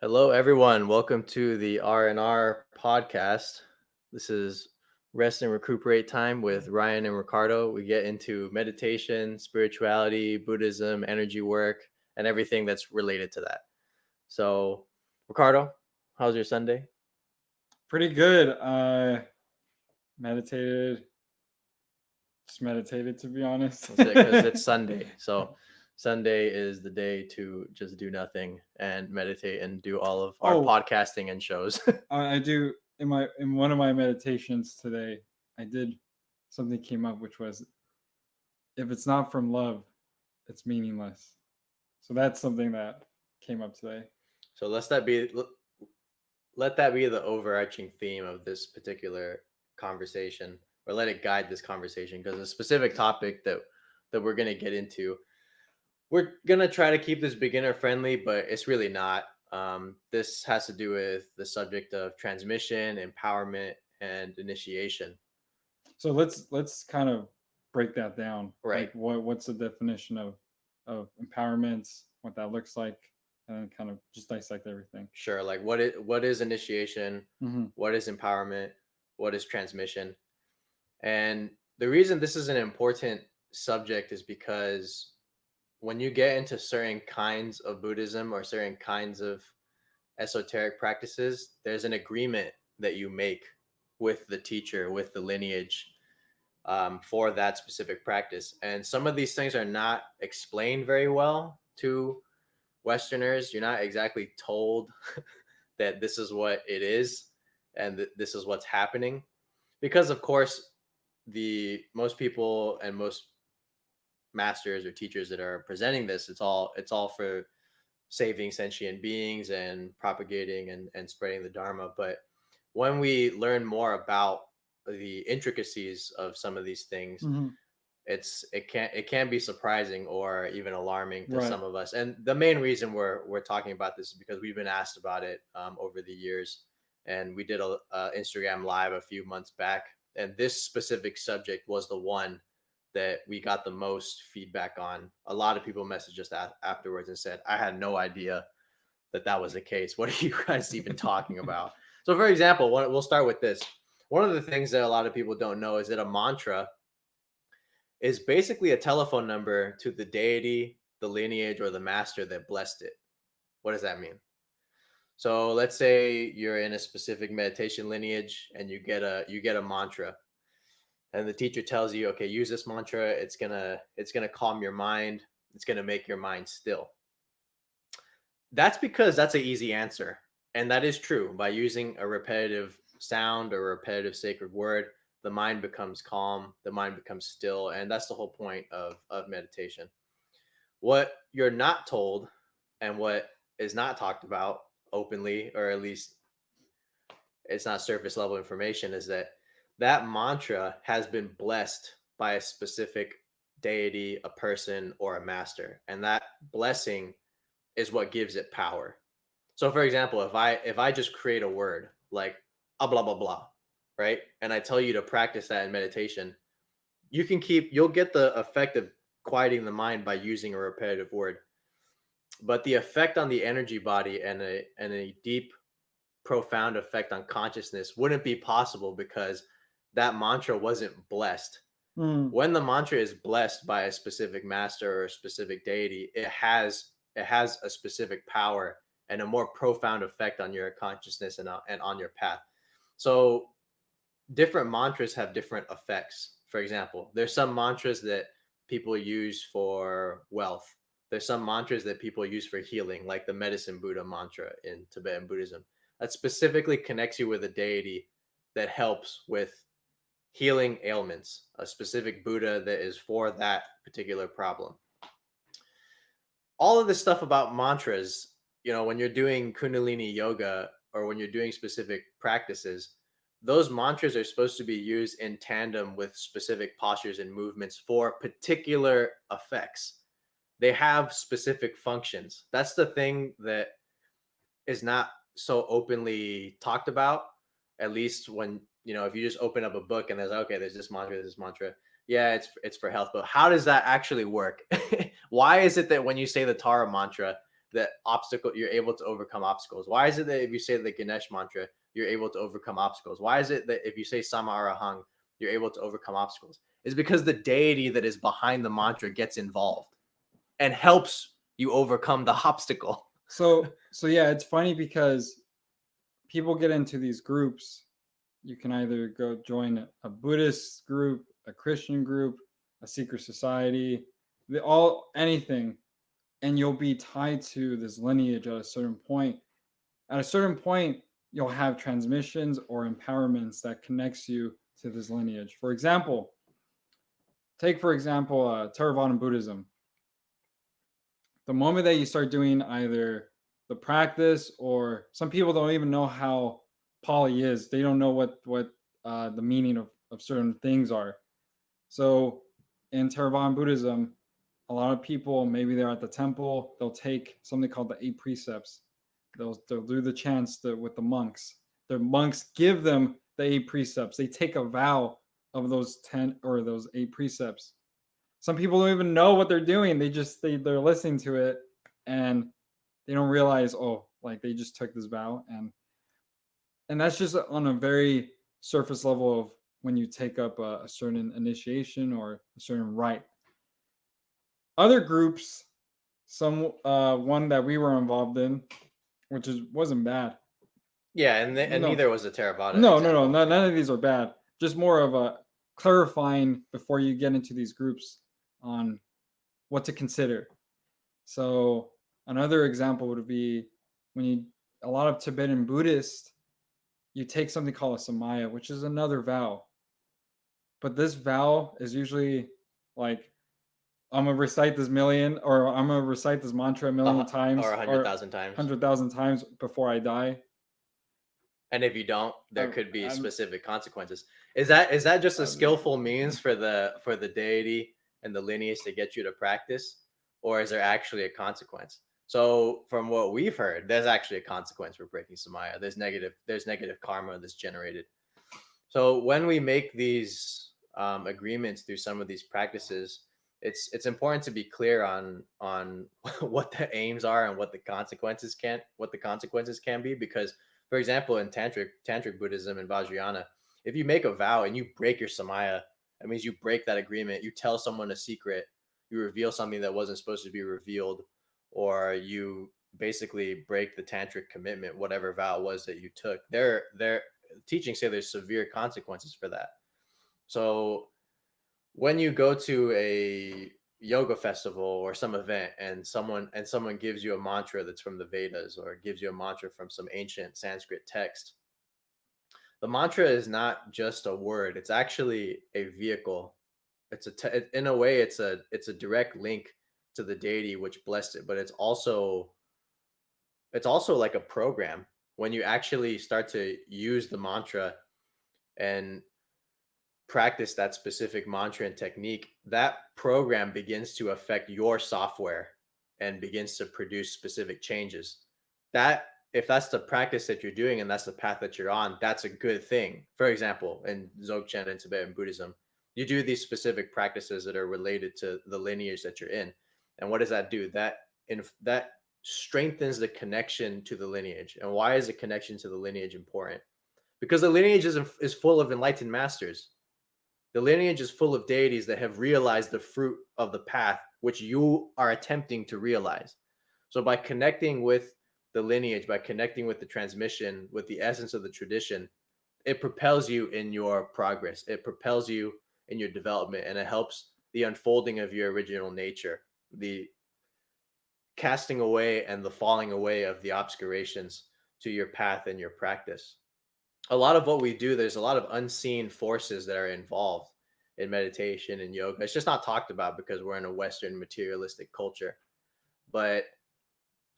Hello, everyone. Welcome to the R&R podcast. This is rest and recuperate time with Ryan and Ricardo. We get into meditation, spirituality, Buddhism, energy work, and everything that's related to that. So, Ricardo, how's your Sunday? Pretty good. Meditated, just meditated to be honest. Because it's Sunday. So, Sunday is the day to just do nothing and meditate and do all of our Oh, podcasting and shows. I do in one of my meditations today. I did something came up which was if it's not from love, it's meaningless. So that's something that came up today. So, let that be the overarching theme of this particular conversation, or let it guide this conversation, because the specific topic that we're going to get into, we're going to try to keep this beginner friendly, but it's really not. This has to do with the subject of transmission, empowerment, and initiation. So let's kind of break that down. Right. Like what's the definition of empowerment, what that looks like, and then kind of just dissect everything. Sure. Like what is initiation? Mm-hmm. What is empowerment? What is transmission? And the reason this is an important subject is because when you get into certain kinds of Buddhism or certain kinds of esoteric practices, there's an agreement that you make with the teacher, with the lineage, for that specific practice. And some of these things are not explained very well to Westerners. You're not exactly told that this is what it is and this is what's happening. Because, of course, the most people and most masters or teachers that are presenting this, it's all for saving sentient beings and propagating and spreading the dharma. But when we learn more about the intricacies of some of these things, Mm-hmm. it can be surprising or even alarming to Right. some of us. And the main reason we're talking about this is because we've been asked about it over the years, and we did a Instagram live a few months back, and this specific subject was the one that we got the most feedback on. A lot of people messaged us afterwards and said, "I had no idea that was the case. What are you guys even talking about?" So, for example, we'll start with this. One of the things that a lot of people don't know is that a mantra is basically a telephone number to the deity, the lineage, or the master that blessed it. What does that mean? So let's say you're in a specific meditation lineage and you get a mantra, and the teacher tells you, okay, use this mantra. It's gonna calm your mind. It's gonna make your mind still. That's because that's an easy answer, and that is true. By using a repetitive sound or a repetitive sacred word, the mind becomes calm. The mind becomes still, and that's the whole point of meditation. What you're not told and what is not talked about openly, or at least it's not surface level information, is that that mantra has been blessed by a specific deity, a person, or a master, and that blessing is what gives it power. So, for example, if I just create a word like a blah blah blah, right, and I tell you to practice that in meditation, you'll get the effect of quieting the mind by using a repetitive word. But the effect on the energy body and a deep, profound effect on consciousness wouldn't be possible because that mantra wasn't blessed. Mm. When the mantra is blessed by a specific master or a specific deity, it has a specific power and a more profound effect on your consciousness and on your path. So different mantras have different effects. For example, there's some mantras that people use for wealth. There's some mantras that people use for healing, like the medicine Buddha mantra in Tibetan Buddhism, that specifically connects you with a deity that helps with healing ailments, a specific Buddha that is for that particular problem. All of this stuff about mantras, when you're doing Kundalini yoga or when you're doing specific practices, those mantras are supposed to be used in tandem with specific postures and movements for particular effects. They have specific functions. That's the thing that is not so openly talked about, at least when, if you just open up a book and there's, okay, there's this mantra. Yeah, it's for health, but how does that actually work? Why is it that when you say the Tara mantra, that obstacle you're able to overcome obstacles? Why is it that if you say the Ganesh mantra, you're able to overcome obstacles? Why is it that if you say Sama Arahang, you're able to overcome obstacles? It's because the deity that is behind the mantra gets involved and helps you overcome the obstacle. So yeah, it's funny because people get into these groups. You can either go join a Buddhist group, a Christian group, a secret society, all anything, and you'll be tied to this lineage at a certain point. At a certain point, you'll have transmissions or empowerments that connects you to this lineage. For example, take for example Theravada Buddhism. The moment that you start doing either the practice, or some people don't even know how Pali is. They don't know what the meaning of certain things are. So in Theravada Buddhism, a lot of people, maybe they're at the temple, they'll take something called the 8 precepts. They'll do the chants with the monks. The monks give them the 8 precepts. They take a vow of those 10 or those 8 precepts. Some people don't even know what they're doing. They're listening to it, and they don't realize, oh, like they just took this vow. And that's just on a very surface level of when you take up a certain initiation or a certain rite. Other groups, some one that we were involved in, which wasn't bad. Yeah, and No, neither was the Theravada no, example. none of these are bad. Just more of a clarifying before you get into these groups on what to consider. So another example would be when you a lot of Tibetan Buddhists, you take something called a samaya, which is another vow. But this vow is usually like, I'm gonna recite this million, or I'm gonna recite this mantra a million Or times, a hundred or thousand times. 100,000 times before I die. And if you don't, there I, could be I'm, specific consequences. Is that just a I'm, skillful means for the deity and the lineage to get you to practice, or is there actually a consequence? So from what we've heard, there's actually a consequence for breaking Samaya. There's negative karma that's generated. So when we make these agreements through some of these practices, it's important to be clear on what the aims are and what the consequences can be. Because, for example, in tantric Buddhism and Vajrayana, if you make a vow and you break your samaya, that means you break that agreement. You tell someone a secret, you reveal something that wasn't supposed to be revealed, or you basically break the tantric commitment, whatever vow it was that you took. Their teachings say there's severe consequences for that. So when you go to a yoga festival or some event and someone gives you a mantra that's from the Vedas, or gives you a mantra from some ancient Sanskrit text, the mantra is not just a word, it's actually a vehicle. In a way, it's a direct link to the deity which blessed it, but it's also like a program. When you actually start to use the mantra and practice that specific mantra and technique, that program begins to affect your software and begins to produce specific changes. That if that's the practice that you're doing and that's the path that you're on, that's a good thing. For example, in Dzogchen and Tibetan Buddhism, you do these specific practices that are related to the lineage that you're in. And what does that do? That strengthens the connection to the lineage. And why is the connection to the lineage important? Because the lineage is full of enlightened masters. The lineage is full of deities that have realized the fruit of the path which you are attempting to realize. So by connecting with the lineage, by connecting with the transmission, with the essence of the tradition, it propels you in your progress. It propels you in your development, and it helps the unfolding of your original nature, the casting away and the falling away of the obscurations to your path and your practice. A lot of what we do, there's a lot of unseen forces that are involved in meditation and yoga. It's just not talked about because we're in a Western materialistic culture. But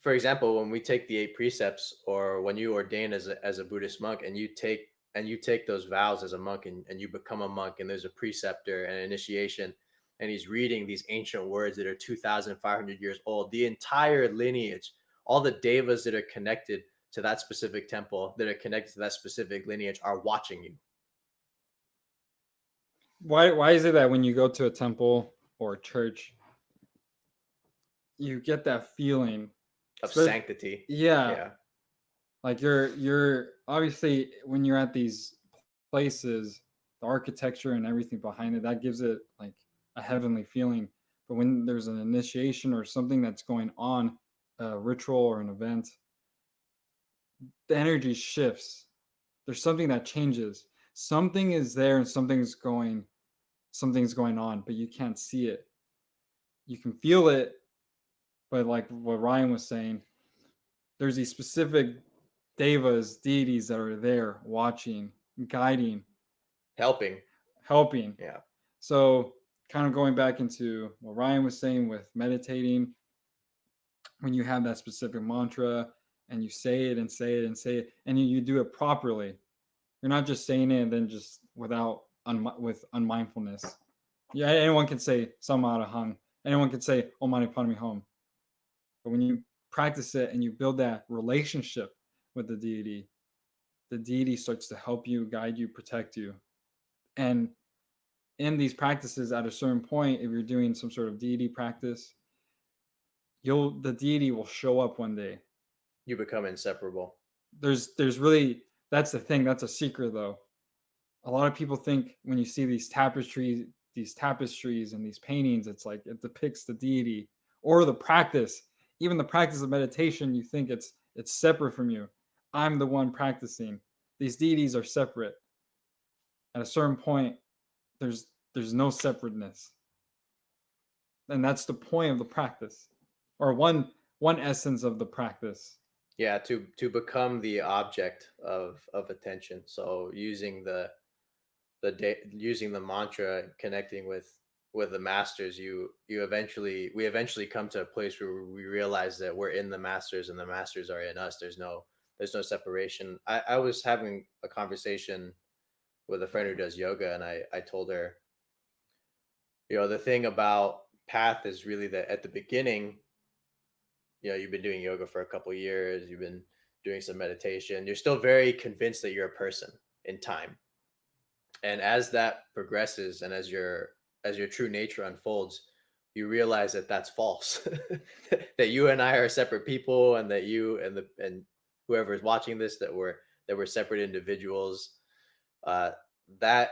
for example, when we take the 8 precepts, or when you ordain as a Buddhist monk, and you take those vows as a monk, and you become a monk, and there's a preceptor and an initiation, and he's reading these ancient words that are 2,500 years old, the entire lineage, all the devas that are connected to that specific temple, that are connected to that specific lineage, are watching you. why is it that when you go to a temple or a church, you get that feeling? of Spe- sanctity. yeah, Yeah, like you're obviously when you're at these places, the architecture and everything behind it that gives it like a heavenly feeling. But when there's an initiation or something that's going on, a ritual or an event, the energy shifts. There's something that changes. Something is there and something's going on, but you can't see it. You can feel it, but like what Ryan was saying, there's these specific devas, deities that are there watching, guiding, helping. helping. Yeah, So, kind of going back into what Ryan was saying with meditating, when you have that specific mantra and you say it and say it and say it, and you do it properly, you're not just saying it and then just with unmindfulness. Yeah, anyone can say Samadahang. Anyone can say Om Mani Padme Hum. But when you practice it and you build that relationship with the deity starts to help you, guide you, protect you. And in these practices, at a certain point, if you're doing some sort of deity practice, the deity will show up one day. you become inseparable. There's really that's the thing. That's a secret though. A lot of people think when you see these tapestries and these paintings, it's like it depicts the deity or the practice. Even the practice of meditation, you think it's separate from you. I'm the one practicing. These deities are separate. At a certain point, there's no separateness, and that's the point of the practice, or one essence of the practice. Yeah, to become the object of attention. So using the mantra, connecting with the masters, we eventually come to a place where we realize that we're in the masters and the masters are in us. There's no separation. I was having a conversation with a friend who does yoga, and I told her, the thing about path is really that at the beginning, you've been doing yoga for a couple years, you've been doing some meditation, you're still very convinced that you're a person in time. And as that progresses and as your true nature unfolds, you realize that that's false. That you and I are separate people, and that you and whoever is watching this, that we're separate individuals. uh that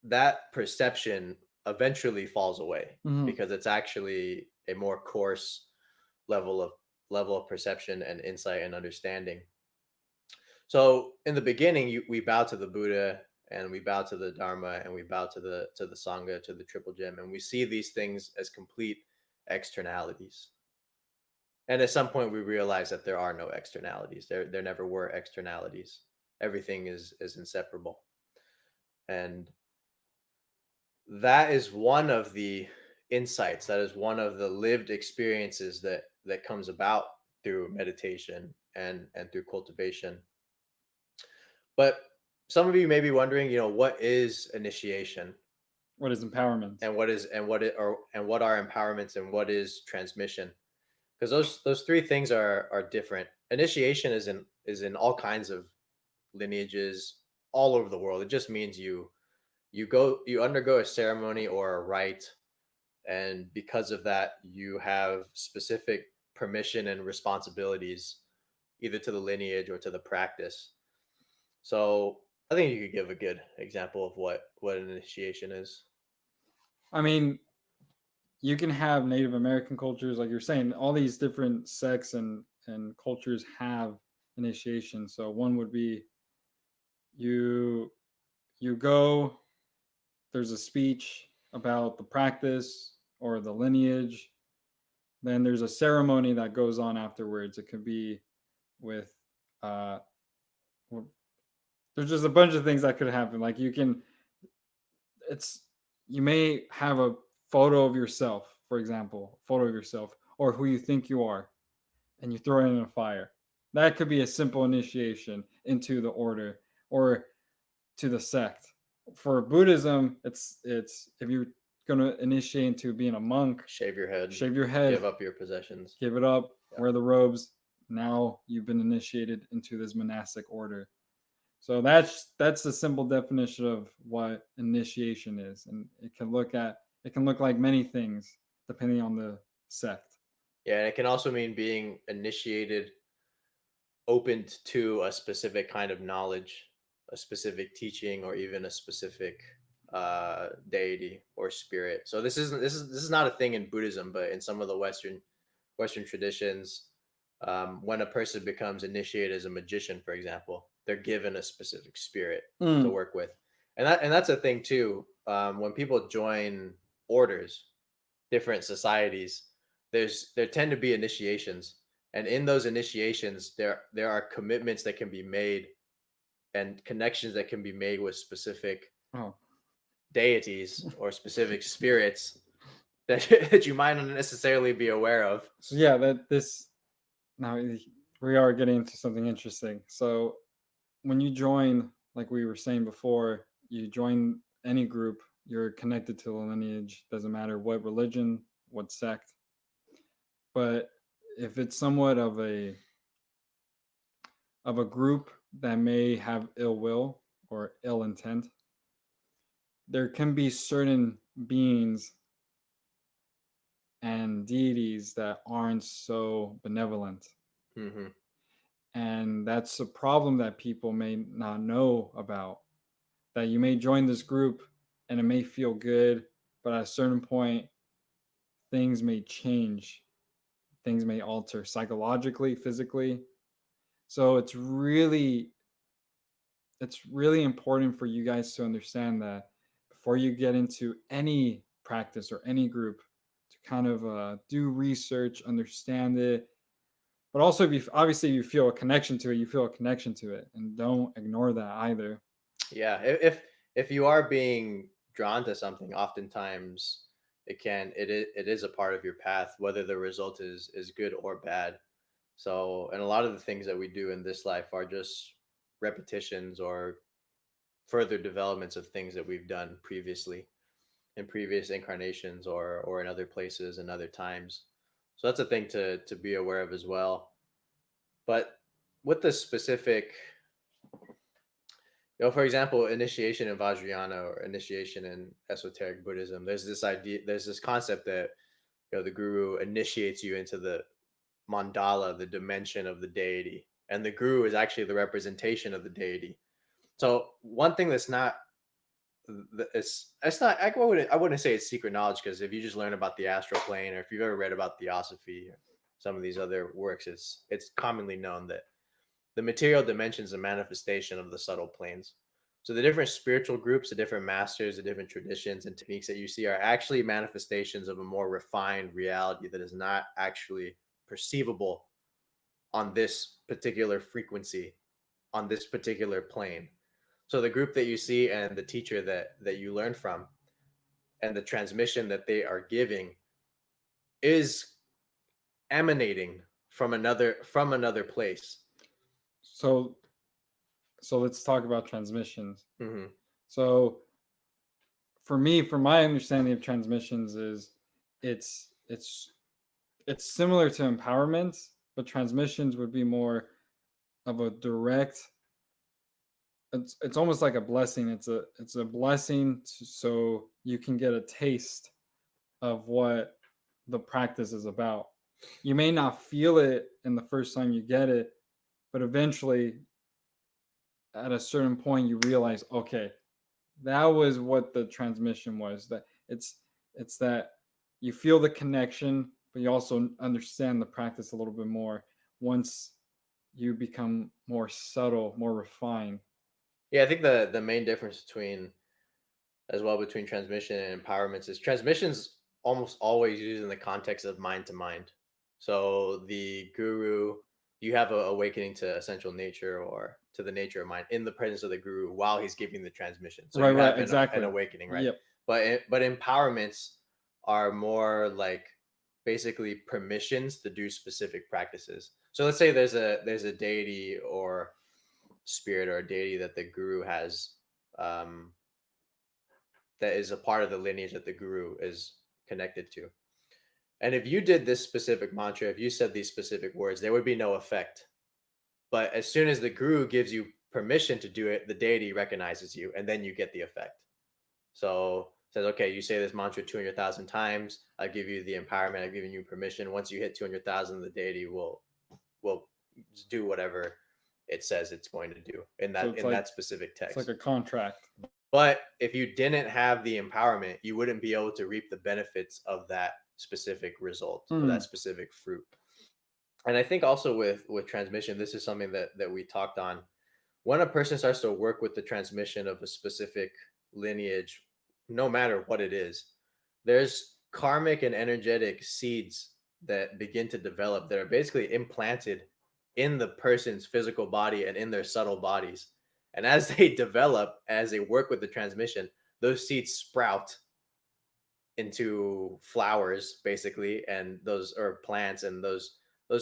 that perception eventually falls away, Mm-hmm. because it's actually a more coarse level of level of perception and insight and understanding. So in the beginning, we bow to the Buddha, and we bow to the Dharma, and we bow to the Sangha, to the Triple Gem, and we see these things as complete externalities. And at some point, we realize that there are no externalities. There never were externalities. Everything is inseparable, and that is one of the insights. That is one of the lived experiences that comes about through meditation and through cultivation. But some of you may be wondering, what is initiation, What is empowerment? and what are empowerments, and what is transmission? Because those three things are different. Initiation is in all kinds of lineages all over the world. It just means you undergo a ceremony or a rite, and because of that, you have specific permission and responsibilities, either to the lineage or to the practice. So I think you could give a good example of what an initiation is. I mean, you can have Native American cultures, like you're saying, all these different sects and cultures have initiation. So one would be you you go, there's a speech about the practice or the lineage, then there's a ceremony that goes on afterwards. It could be with uh there's just a bunch of things that could happen. Like it's you may have a photo of yourself, for example, photo of yourself or who you think you are, and you throw it in a fire. That could be a simple initiation into the order or to the sect. For Buddhism, it's if you're gonna initiate into being a monk, Shave your head, shave your give head, up your possessions. give it up, Yeah. wear the robes. Now you've been initiated into this monastic order. So that's the simple definition of what initiation is, and it can look like many things depending on the sect. Yeah, and it can also mean being initiated, opened to a specific kind of knowledge, a specific teaching, or even a specific deity or spirit. So this is not a thing in Buddhism, but in some of the Western traditions, when a person becomes initiated as a magician, for example, they're given a specific spirit to Mm. work with, and that's a thing too. When people join orders, different societies, there tend to be initiations, and in those initiations, there are commitments that can be made and connections that can be made with specific Oh, deities or specific spirits that that you might not necessarily be aware of. so yeah, that this now we are getting into something interesting. So when you join, like we were saying before, you join any group, you're connected to the lineage. Doesn't matter what religion, what sect. But if it's somewhat of a group that may have ill will or ill intent, there can be certain beings and deities that aren't so benevolent. Hmm. And that's a problem that people may not know about. That you may join this group and it may feel good, but at a certain point, things may change, things may alter psychologically, physically. So it's really important for you guys to understand that before you get into any practice or any group, to kind of do research, understand it. But also, if you obviously you feel a connection to it, you feel a connection to it, and don't ignore that either. Yeah, if you are being drawn to something, oftentimes it is a part of your path, whether the result is good or bad. So, and a lot of the things that we do in this life are just repetitions or further developments of things that we've done previously in previous incarnations or in other places and other times. So that's a thing to be aware of as well. But with the specific, for example, initiation in Vajrayana or initiation in esoteric Buddhism, there's this concept that the guru initiates you into the mandala, the dimension of the deity, and the guru is actually the representation of the deity. So one thing that's not it's not I wouldn't say it's secret knowledge, because if you just learn about the astral plane, or if you've ever read about theosophy or some of these other works, it's commonly known that the material dimension is a manifestation of the subtle planes. So the different spiritual groups, the different masters, the different traditions and techniques that you see are actually manifestations of a more refined reality that is not actually perceivable on this particular frequency, on this particular plane. So the group that you see and the teacher that you learn from and the transmission that they are giving is emanating from another place. So, so let's talk about transmissions. Hmm. So, for me, from my understanding of transmissions, is it's it's it's similar to empowerment, but transmissions would be more of a direct. It's almost like a blessing. It's a blessing so you can get a taste of what the practice is about. You may not feel it in the first time you get it, but eventually, at a certain point, you realize, okay, that was what the transmission was. That it's that you feel the connection, but you also understand the practice a little bit more once you become more subtle, more refined. Yeah, I think the main difference between transmission and empowerments is transmissions almost always used in the context of mind to mind. So the guru, you have a awakening to essential nature or to the nature of mind in the presence of the guru while he's giving the transmission. So Right, you right, have an exactly. awakening, right? Yep. But empowerments are more like basically permissions to do specific practices. So let's say there's a deity or spirit or a deity that the guru has, um, that is a part of the lineage that the guru is connected to. And if you did this specific mantra, if you said these specific words, there would be no effect. But as soon as the guru gives you permission to do it, the deity recognizes you, and then you get the effect. So Says, okay, you say this mantra 200,000 times. I give you the empowerment. I've given you permission. Once you hit 200,000, the deity will just do whatever it says it's going to do So it's in like that specific a text. contract. But if you didn't have the empowerment, you wouldn't be able to reap the benefits of that specific result or that Mm. specific fruit. And I think also with transmission, this is something that we talked on. When a person starts to work with the transmission of a specific lineage, no matter what it is, there's karmic and energetic seeds that begin to develop that are basically implanted in the person's physical body and in their subtle bodies. And as they develop, as they work with the transmission, those seeds sprout into flowers basically, and those are plants, and those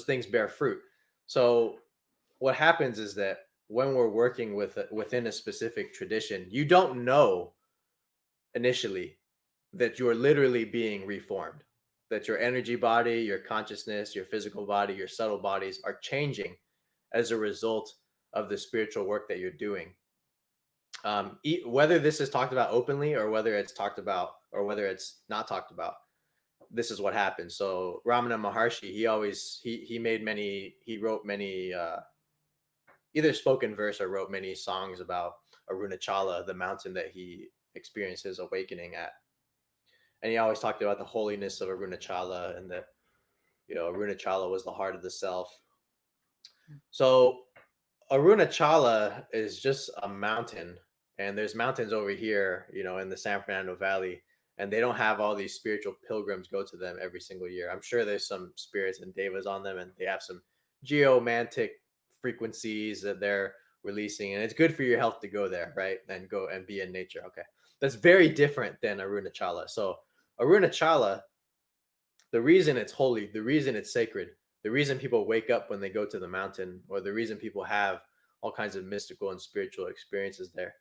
things bear fruit. So what happens is that when we're working within a specific tradition, you don't know initially that you're literally being reformed, that your energy body, your consciousness, your physical body, your subtle bodies are changing as a result of the spiritual work that you're doing. Whether this is talked about openly or whether it's talked about or whether it's not talked about, this is what happens. So Ramana Maharshi, he wrote many either spoken verse or wrote many songs about Arunachala, the mountain that he experienced his awakening at. And he always talked about the holiness of Arunachala, and that Arunachala was the heart of the self. So Arunachala is just a mountain, and there's mountains over here, in the San Fernando Valley, and they don't have all these spiritual pilgrims go to them every single year. I'm sure there's some spirits and devas on them, and they have some geomantic frequencies that they're releasing, and it's good for your health to go there, right? And go and be in nature. Okay, that's very different than Arunachala. So Arunachala, the reason it's holy, the reason it's sacred, the reason people wake up when they go to the mountain, or the reason people have all kinds of mystical and spiritual experiences there,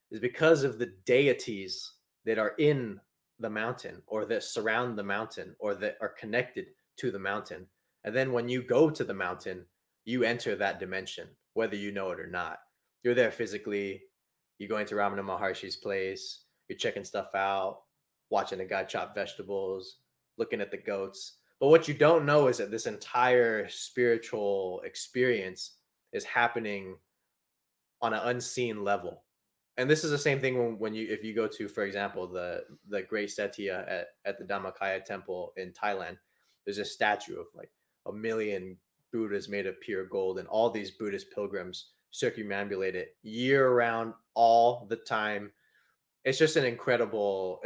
is because of the deities that are in the mountain, or that surround the mountain, or that are connected to the mountain. And then when you go to the mountain, you enter that dimension, whether you know it or not. You're there physically, you're going to Ramana Maharshi's place, you're checking stuff out, watching a guy chop vegetables, looking at the goats. But what you don't know is that this entire spiritual experience is happening on an unseen level. And this is the same thing when you if you go to, for example, the Great Setia at the Dhammakaya temple in Thailand, there's a statue of like a million Buddhas made of pure gold, and all these Buddhist pilgrims circumambulate it year round, all the time. It's an incredible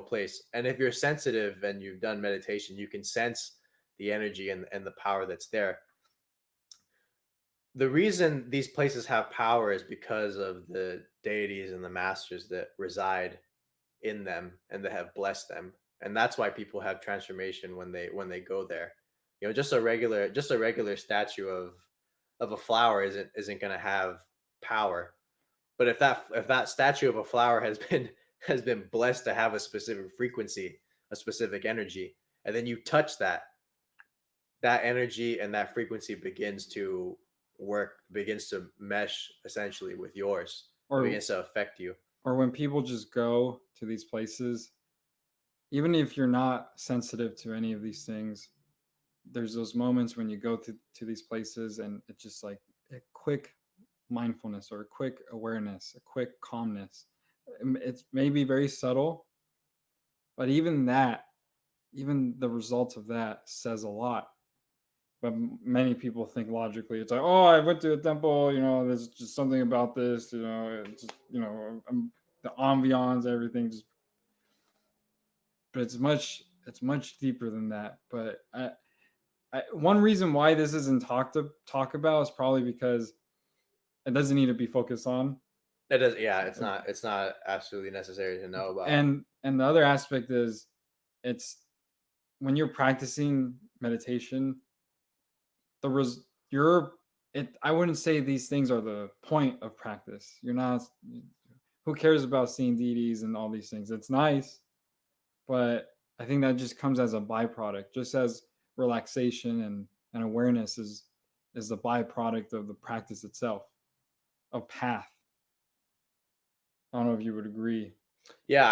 place. And if you're sensitive and you've done meditation, you can sense the energy and the power that's there. The reason these places have power is because of the deities and the masters that reside in them and that have blessed them. And that's why people have transformation when they go there. Just a regular statue of a flower isn't going to have power. But if that statue of a flower has been blessed to have a specific frequency, a specific energy, and then you touch that energy and that frequency begins to mesh essentially with yours. It or begins to affect you. or when people just go to these places, even if you're not sensitive to any of these things, there's those moments when you go to these places and it's just like a quick mindfulness or a quick awareness, a quick calmness. It's maybe very subtle, but even that, even the results of that says a lot. But many people think logically. It's like, oh, I went to a temple. There's just something about this. It's just, the ambiance, everything. But it's much deeper than that. But one reason why this isn't talk about is probably because it doesn't need to be focused on. It does, yeah. It's not absolutely necessary to know about. And the other aspect is, it's when you're practicing meditation, the res you're it I wouldn't say these things are the point of practice. You're not Who cares about seeing deities and all these things? It's nice, but I think that just comes as a byproduct, just as relaxation and awareness is the byproduct of the practice itself, of path. I don't know if you would agree. Yeah,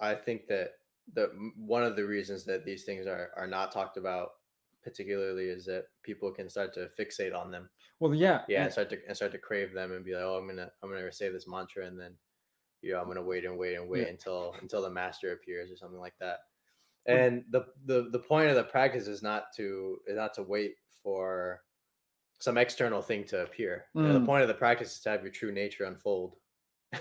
I think that one of the reasons that these things are not talked about particularly is that people can start to fixate on them. Well, yeah, Yeah, and start to crave them and be like, oh, I'm gonna say this mantra, and then I'm gonna wait and wait and yeah. wait until the master appears or something like that. But And the point of the practice is not to wait for some external thing to appear. The mm, point of the practice is to have your true nature unfold,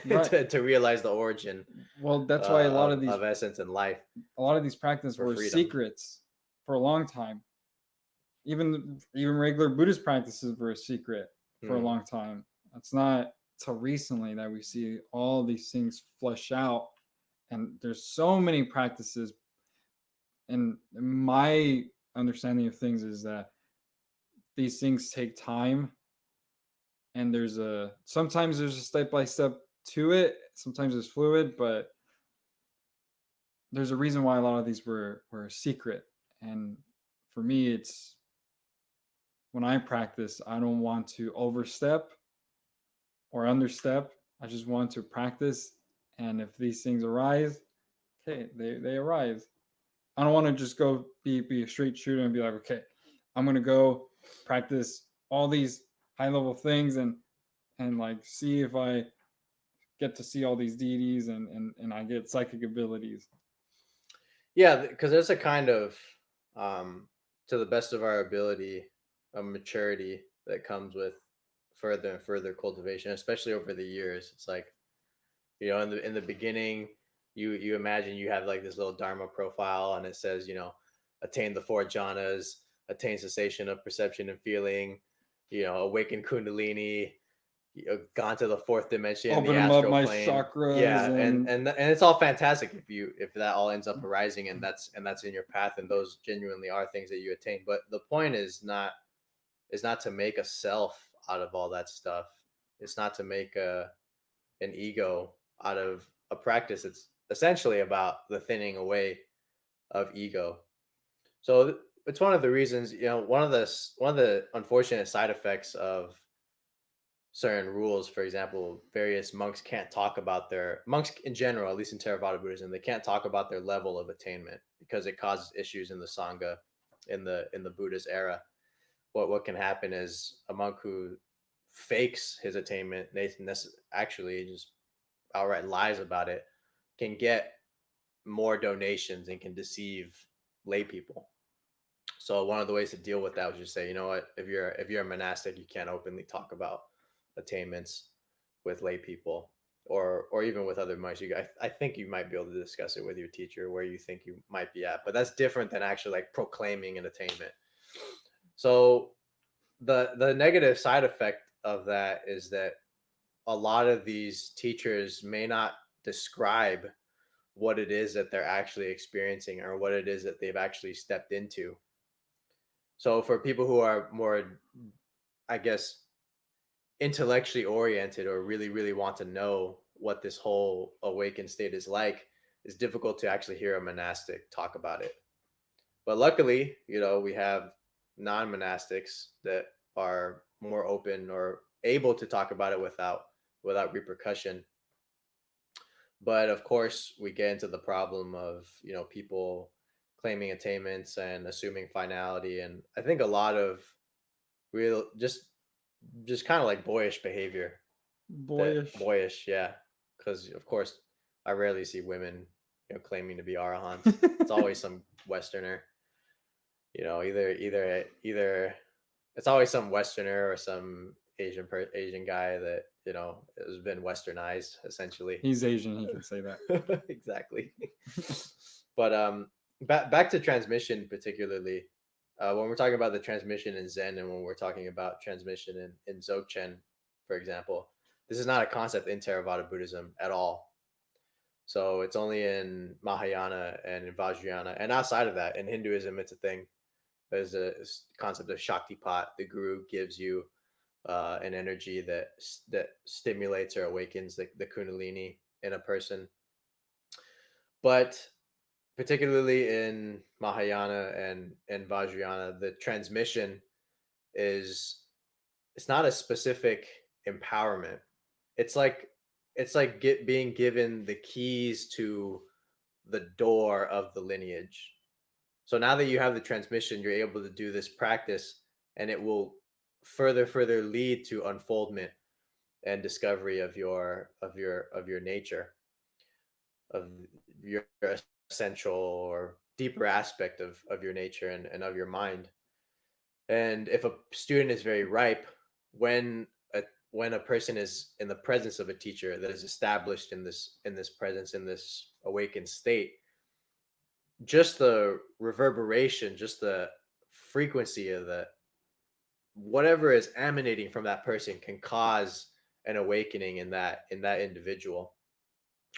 right. to realize the origin Well, that's why of essence and life a lot of these practices for were freedom. secrets for a long time. Even regular Buddhist practices were a secret for a Mm. long time. It's not till recently that we see all these things flesh out, and there's so many practices. And my understanding of things is that these things take time, and sometimes there's a step by step to it. Sometimes it's fluid, but there's a reason why a lot of these were a secret. And for me, it's when I practice, I don't want to overstep or understep. I just want to practice. And if these things arise, okay, they arise. I don't want to just go be a straight shooter and be like, okay, I'm gonna go practice all these high level things and like see if I get to see all these deities and I get psychic abilities. Yeah, because there's a kind of, um, to the best of our ability, a maturity that comes with further and further cultivation, especially over the years. It's like, in the beginning, you imagine you have like this little dharma profile, and it says, attain the four jhanas, attain cessation of perception and feeling, awaken kundalini, gone to the fourth dimension, the Open up astral my plane. chakras Yeah, and and it's all fantastic if that all ends up arising, and that's in your path, and those genuinely are things that you attain. But the point is not to make a self out of all that stuff. It's not to make a an ego out of a practice. It's essentially about the thinning away of ego. So it's one of the reasons, one of the unfortunate side effects of certain rules. For example, various monks can't talk about their monks in general, at least in Theravada Buddhism, they can't talk about their level of attainment because it causes issues in the Sangha in the Buddhist era. What can happen is a monk who fakes his attainment, they actually just outright lies about it, can get more donations and can deceive lay people. So one of the ways to deal with that was just say, you know what, if you're a monastic, you can't openly talk about attainments with lay people or even with other monks. I think you might be able to discuss it with your teacher where you think you might be at, but that's different than actually like proclaiming an attainment. So the negative side effect of that is that a lot of these teachers may not describe what it is that they're actually experiencing or what it is that they've actually stepped into. So for people who are more, I guess, intellectually oriented or really, really want to know what this whole awakened state is like, it's difficult to actually hear a monastic talk about it. But luckily, we have non-monastics that are more open or able to talk about it without repercussion. But of course, we get into the problem of, people claiming attainments and assuming finality. And I think a lot of real, just kind of like boyish behavior that boyish. boyish, yeah. Because of course, I rarely see women, claiming to be arahants. It's always some Westerner, either it's always some Westerner or some Asian guy that has been Westernized essentially. He's Asian, he can say that. Exactly. But back to transmission particularly. When we're talking about the transmission in Zen and when we're talking about transmission in Dzogchen, for example, this is not a concept in Theravada Buddhism at all. So it's only in Mahayana and in Vajrayana, and outside of that, in Hinduism, it's a thing. There's a concept of Shaktipat. The guru gives you an energy that stimulates or awakens the Kundalini in a person. But particularly in Mahayana and Vajrayana, the transmission is it's not a specific empowerment. It's like it's like being given the keys to the door of the lineage. So now that you have the transmission, you're able to do this practice, and it will further lead to unfoldment and discovery of your nature, of your essential or deeper aspect of your nature and of your mind. And if a student is very ripe, when a when a person is in the presence of a teacher that is established in this presence, in this awakened state, just the reverberation, just the frequency of the whatever is emanating from that person can cause an awakening in that individual.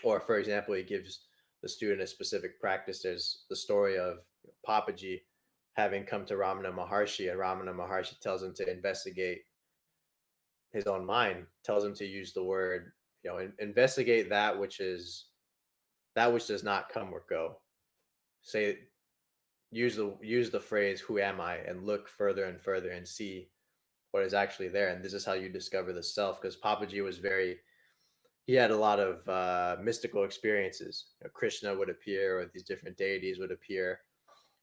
Or for example, he gives the student a specific practice. There's the story of Papaji having come to Ramana Maharshi, and Ramana Maharshi tells him to investigate his own mind, tells him to use the word, investigate that which does not come or go. Say, use the phrase, who am I, and look further and further and see what is actually there. And this is how you discover the self, because Papaji was very he had a lot of mystical experiences. Krishna would appear, or these different deities would appear,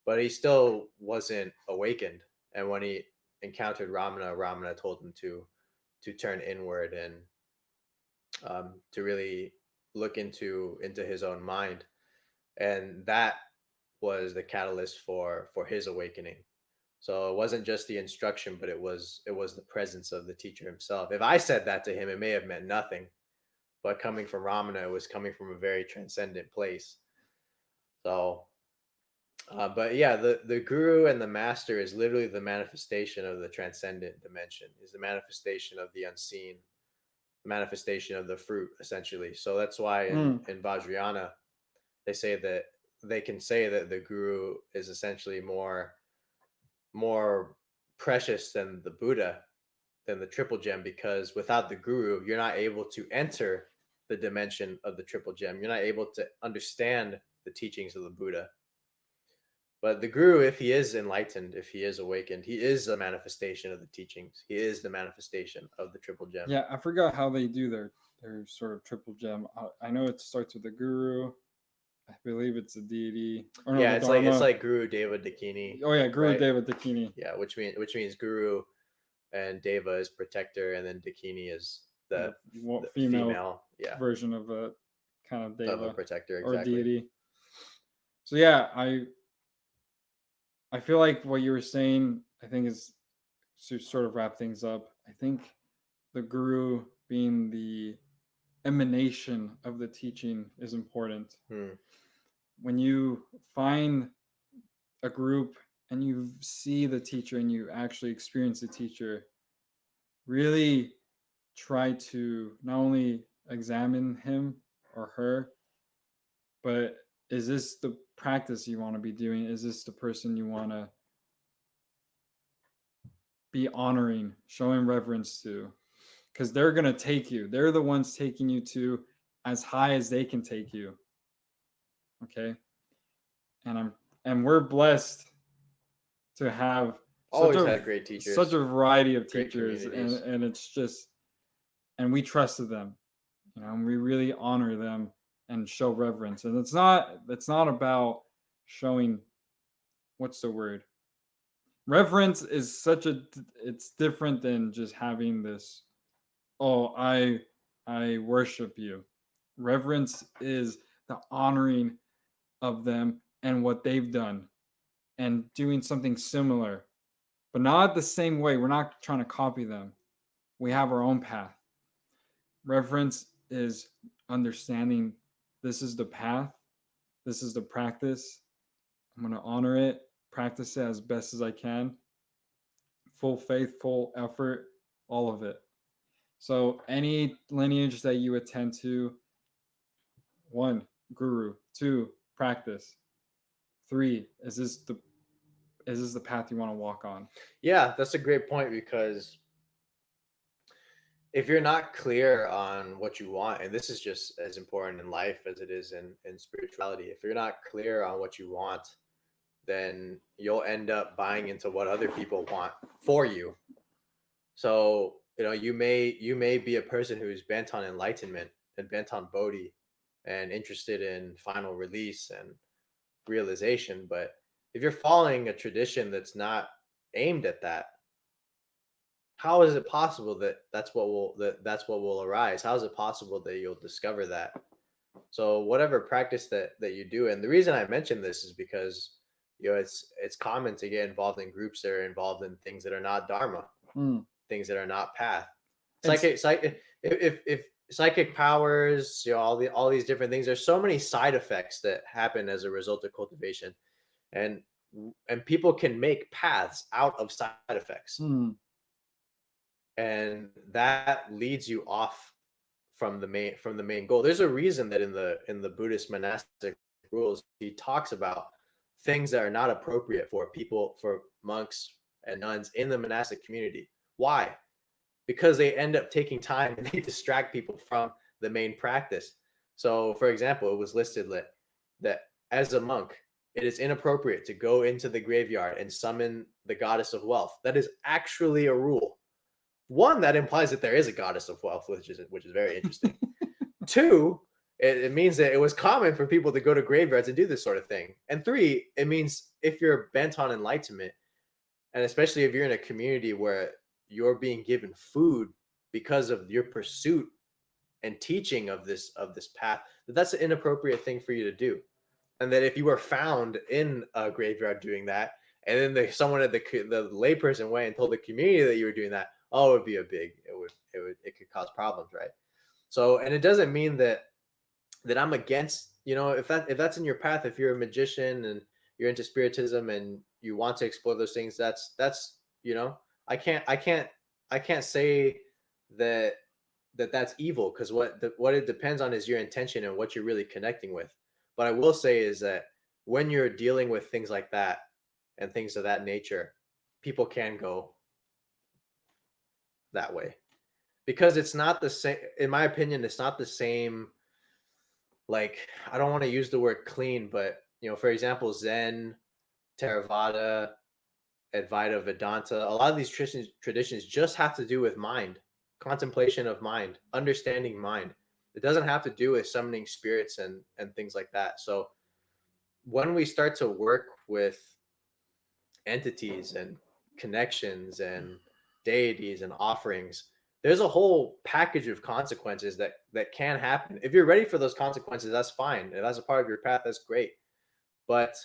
but he still wasn't awakened. And when he encountered Ramana, Ramana told him to turn inward and to really look into his own mind, and that was the catalyst for his awakening. So it wasn't just the instruction, but it was the presence of the teacher himself. If I said that to him, it may have meant nothing, but coming from Ramana, it was coming from a very transcendent place. So, but yeah, the guru and the master is literally the manifestation of the transcendent dimension. Is the manifestation of the unseen, manifestation of the fruit, essentially. So that's why in Mm. in Vajrayana they say that they can say that the guru is essentially more precious than the Buddha, than the triple gem, because without the guru, you're not able to enter the dimension of the triple gem. You're not able to understand the teachings of the Buddha. But the guru, if he is enlightened, if he is awakened, he is a manifestation of the teachings. He is the manifestation of the triple gem. Yeah, I forgot how they do their sort of triple gem. I know it starts with the guru. I believe it's a deity, or no, Yeah, the it's Dharma. like Guru Deva Dakini, Oh yeah, Guru right? Deva Dakini. Yeah, which means Guru and Deva is protector, and then Dakini is the, The the female female, yeah, version of a kind of of a deva protector, or exactly. deity. So yeah, I feel like what you were saying, I think, is to sort of wrap things up. I think the guru being the emanation of the teaching is important. Hmm. When you find a group and you see the teacher and you actually experience the teacher, really try to not only examine him or her, but is this the practice you want to be doing? Is this the person you want to be honoring, showing reverence to? Because they're going to take you, they're the ones taking you to as high as they can take you. Okay. And we're blessed to have Always had great such teachers, a variety of great teachers, communities. and it's just, and we trusted them, and we really honor them and show reverence. And it's not about showing, what's the word, reverence is such a, it's different than just having this, oh, I worship you. Reverence is the honoring of them and what they've done, and doing something similar, but not the same way. We're not trying to copy them. We have our own path. Reverence is understanding, this is the path, this is the practice. I'm going to honor it, practice it as best as I can. Full faith, full effort, all of it. So, any lineage that you attend to, one, guru, two, practice, three, is this the path you want to walk on? Yeah, that's a great point, because if you're not clear on what you want, and this is just as important in life as it is in spirituality, if you're not clear on what you want, then you'll end up buying into what other people want for you. So you may be a person who's bent on enlightenment, and bent on Bodhi and interested in final release and realization. But if you're following a tradition that's not aimed at that, how is it possible that that's what will arise? How is it possible that you'll discover that? So whatever practice that you do, and the reason I mention this is because it's common to get involved in groups that are involved in things that are not dharma, Mm. things that are not path. It's If psychic powers, all these different things, there's so many side effects that happen as a result of cultivation, and and people can make paths out of side effects, mm. and that leads you off from the main goal. There's a reason that in the Buddhist monastic rules he talks about things that are not appropriate for people, for monks and nuns in the monastic community. Why? Because they end up taking time and they distract people from the main practice. So, for example, it was listed that as a monk, it is inappropriate to go into the graveyard and summon the goddess of wealth. That is actually a rule. One, that implies that there is a goddess of wealth, which is very interesting. Two, it means that it was common for people to go to graveyards and do this sort of thing. And three, it means if you're bent on enlightenment, and especially if you're in a community where you're being given food because of your pursuit and teaching of this path, that's an inappropriate thing for you to do. And that if you were found in a graveyard doing that, and then someone at the layperson went and told the community that you were doing that, oh, it would be it could cause problems, right? So, and it doesn't mean that I'm against, if that's in your path, if you're a magician and you're into spiritism and you want to explore those things, that's I can't say that that's evil, because what it depends on is your intention and what you're really connecting with. But I will say is that when you're dealing with things like that and things of that nature, people can go that way, because it's not the same. In my opinion, it's not the same. Like, I don't want to use the word clean, but for example, Zen, Theravada, Advaita, Vedanta, a lot of these traditions just have to do with mind, contemplation of mind, understanding mind. It doesn't have to do with summoning spirits and things like that. So when we start to work with entities and connections and deities and offerings, there's a whole package of consequences that can happen. If you're ready for those consequences, that's fine. If that's a part of your path, that's great. But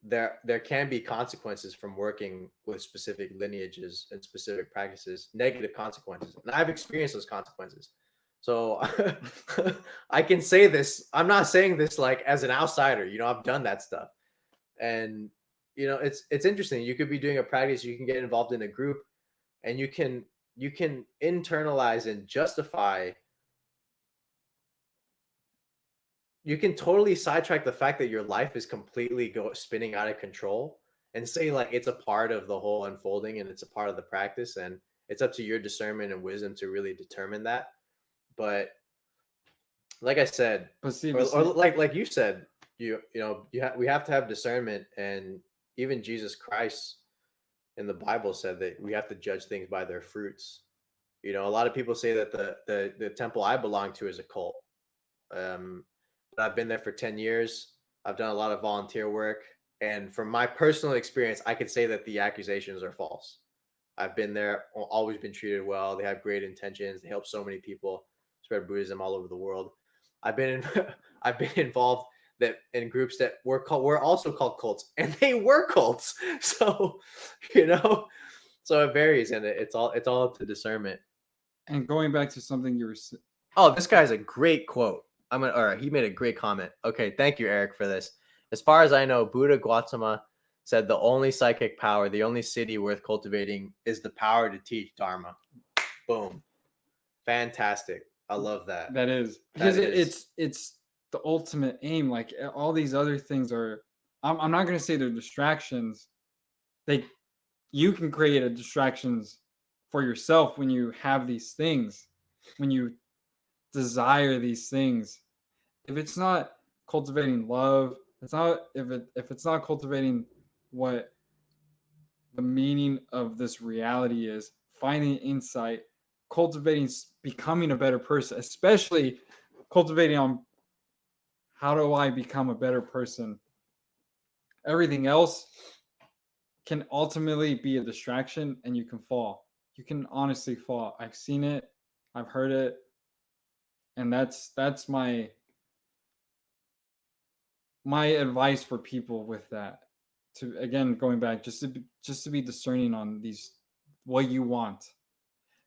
there can be consequences from working with specific lineages and specific practices, negative consequences, and I've experienced those consequences. So I can say this. I'm not saying this like as an outsider. I've done that stuff, and it's interesting. You could be doing a practice, you can get involved in a group, and you can internalize and justify. You can totally sidetrack the fact that your life is completely spinning out of control, and say like it's a part of the whole unfolding and it's a part of the practice, and it's up to your discernment and wisdom to really determine that. But like I said, but see or the like you said, we have to have discernment, and even Jesus Christ in the Bible said that we have to judge things by their fruits. A lot of people say that the temple I belong to is a cult. But I've been there for 10 years. I've done a lot of volunteer work. And from my personal experience, I could say that the accusations are false. I've been there, always been treated well. They have great intentions. They help so many people spread Buddhism all over the world. I've been in, I've been involved that in groups that were also called cults, and they were cults. So, you know, so it varies, and it's all up to discernment. and going back to something Oh, this guy's a great quote. All right, he made a great comment. Okay, thank you, Eric, for this. As far as I know, Buddha Gautama said the only psychic power, the only city worth cultivating is the power to teach Dharma. Boom. Fantastic. I love that. that is That because is. it's the ultimate aim. Like all these other things are, I'm not going to say they're distractions. They You can create a distractions for yourself when you have these things, when you desire these things. If it's not cultivating love, it's not if it's not cultivating what the meaning of this reality is, finding insight, cultivating becoming a better person, especially cultivating on how do I become a better person. Everything else can ultimately be a distraction and you can fall. You can honestly fall. I've seen it, I've heard it, and that's my advice for people with that. To again going back just to be discerning on these what you want.